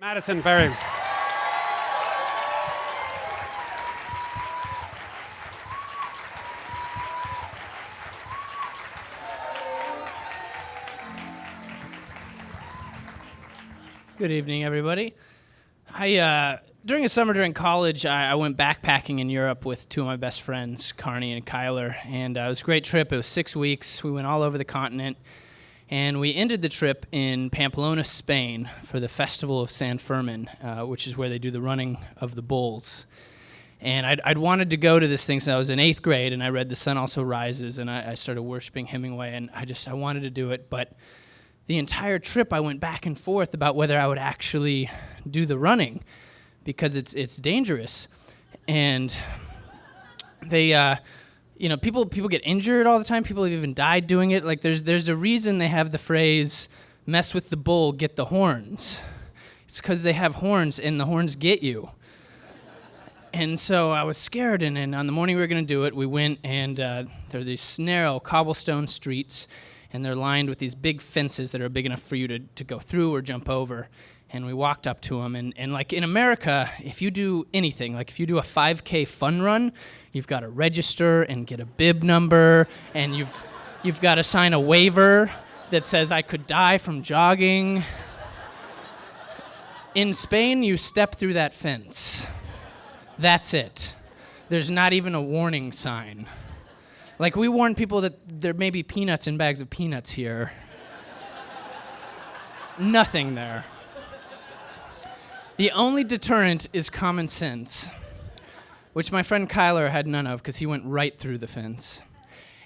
Matteson Perry. Good evening, everybody. During a summer during college, I went backpacking in Europe with two of my best friends, Carney and Kyler, and it was a great trip. It was 6 weeks. We went all over the continent, and we ended the trip in Pamplona, Spain, for the Festival of San Fermin, which is where they do the running of the bulls. And I'd wanted to go to this thing since I was in 8th grade, and I read The Sun Also Rises, and I started worshiping Hemingway, and I wanted to do it, but the entire trip I went back and forth about whether I would actually do the running because it's dangerous. And they, people get injured all the time. People have even died doing it. Like there's a reason they have the phrase, mess with the bull, get the horns. It's because they have horns and the horns get you. And so I was scared, and on the morning we were going to do it, we went, and there are these narrow cobblestone streets, and they're lined with these big fences that are big enough for you to go through or jump over. And we walked up to them, and like in America, if you do anything, like if you do a 5K fun run, you've got to register and get a bib number, and you've got to sign a waiver that says I could die from jogging. In Spain, you step through that fence. That's it. There's not even a warning sign. Like, we warn people that there may be peanuts in bags of peanuts here. Nothing there. The only deterrent is common sense, which my friend Kyler had none of because he went right through the fence.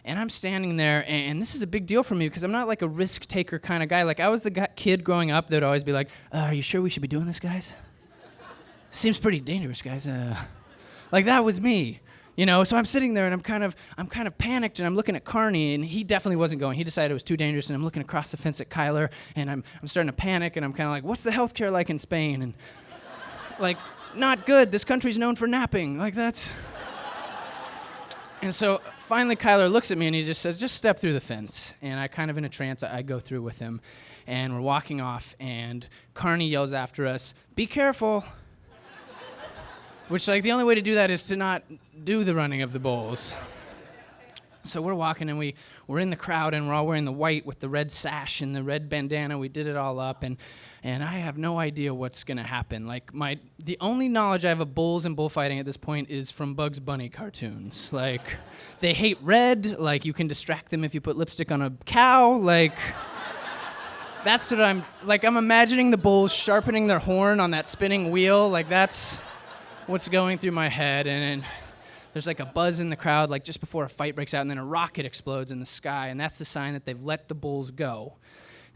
And I'm standing there, and this is a big deal for me because I'm not like a risk-taker kind of guy. Like, I was the kid growing up that would always be like, are you sure we should be doing this, guys? Seems pretty dangerous, guys. Like, that was me. You know, so I'm sitting there and I'm kind of panicked, and I'm looking at Carney, and he definitely wasn't going. He decided it was too dangerous, and I'm looking across the fence at Kyler, and I'm starting to panic, and I'm kind of like, what's the healthcare like in Spain? And like, not good. This country's known for napping. Like, that's. And so finally Kyler looks at me and he just says, just step through the fence. And I kind of in a trance, I go through with him, and we're walking off, and Carney yells after us, be careful. Which, like, the only way to do that is to not do the running of the bulls. So we're walking, and we're in the crowd, and we're all wearing the white with the red sash and the red bandana. We did it all up, and I have no idea what's going to happen. Like, the only knowledge I have of bulls and bullfighting at this point is from Bugs Bunny cartoons. Like, they hate red. Like, you can distract them if you put lipstick on a cow. Like, that's what I'm imagining the bulls sharpening their horn on that spinning wheel. Like, that's what's going through my head, and there's like a buzz in the crowd, like just before a fight breaks out, and then a rocket explodes in the sky, and that's the sign that they've let the bulls go.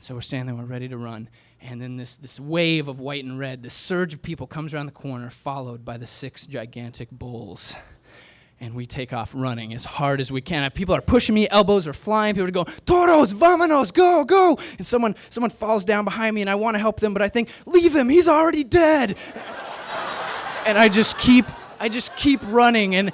So we're standing there, we're ready to run, and then this wave of white and red, this surge of people comes around the corner, followed by the 6 gigantic bulls. And we take off running as hard as we can. People are pushing me, elbows are flying, people are going, Toros, vámonos, go, go! And someone falls down behind me, and I want to help them, but I think, leave him, he's already dead! And I just keep running, and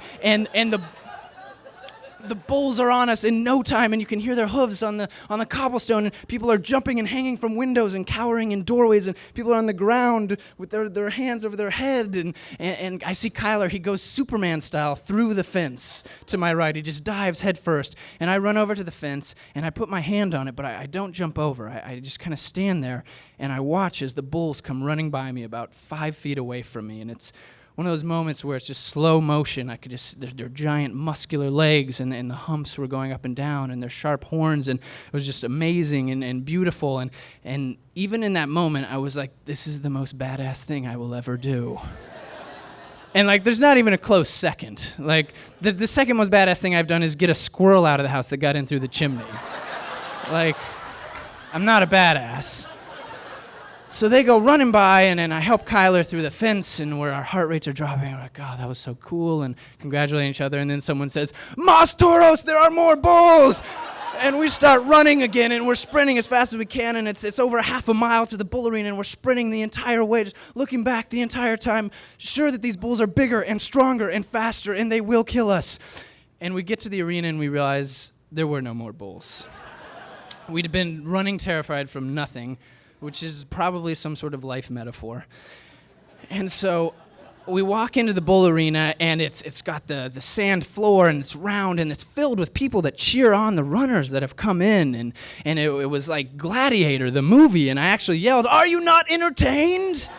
the bulls are on us in no time, and you can hear their hooves on the cobblestone, and people are jumping and hanging from windows and cowering in doorways, and people are on the ground with their hands over their head, and I see Kyler, he goes Superman style through the fence to my right. He just dives head first, and I run over to the fence, and I put my hand on it, but I don't jump over. I just kind of stand there, and I watch as the bulls come running by me about 5 feet away from me, and it's one of those moments where it's just slow motion. I could just, their giant muscular legs, and the humps were going up and down, and their sharp horns, and it was just amazing and beautiful. And even in that moment, I was like, this is the most badass thing I will ever do. And like, there's not even a close second. Like, the second most badass thing I've done is get a squirrel out of the house that got in through the chimney. Like, I'm not a badass. So they go running by, and then I help Kyler through the fence, and where our heart rates are dropping. We're like, oh, that was so cool, and congratulating each other. And then someone says, Mas toros, there are more bulls! And we start running again, and we're sprinting as fast as we can, and it's over half a mile to the bull arena, and we're sprinting the entire way, just looking back the entire time, sure that these bulls are bigger and stronger and faster, and they will kill us. And we get to the arena, and we realize there were no more bulls. We'd been running terrified from nothing, which is probably some sort of life metaphor. And so we walk into the bull arena, and it's got the sand floor, and it's round, and it's filled with people that cheer on the runners that have come in. And it was like Gladiator, the movie, and I actually yelled, "Are you not entertained?"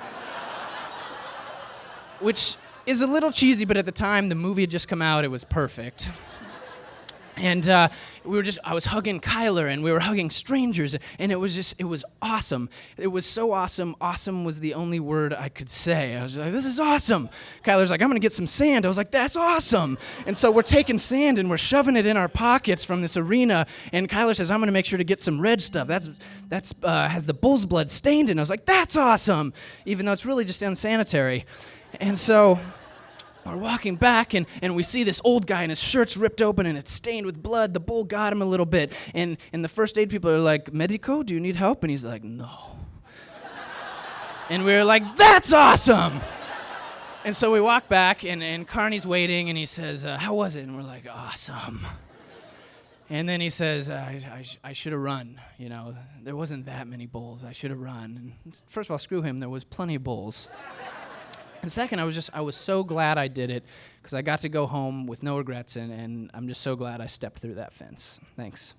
Which is a little cheesy, but at the time, the movie had just come out. It was perfect. And I was hugging Kyler, and we were hugging strangers, and it was awesome. It was so awesome. Awesome was the only word I could say. I was like, "This is awesome." Kyler's like, "I'm going to get some sand." I was like, "That's awesome." And so we're taking sand, and we're shoving it in our pockets from this arena, and Kyler says, "I'm going to make sure to get some red stuff. That's has the bull's blood stained in it." I was like, "That's awesome," even though it's really just unsanitary. And so we're walking back, and we see this old guy, and his shirt's ripped open, and it's stained with blood. The bull got him a little bit. And the first aid people are like, "Medico, do you need help?" And he's like, "No." And we were like, "That's awesome!" And so we walk back, and Carney's waiting, and he says, "How was it?" And we're like, "Awesome." And then he says, I should have run. You know, there wasn't that many bulls. I should have run. And first of all, screw him. There was plenty of bulls. And second, I was so glad I did it because I got to go home with no regrets, and I'm just so glad I stepped through that fence. Thanks.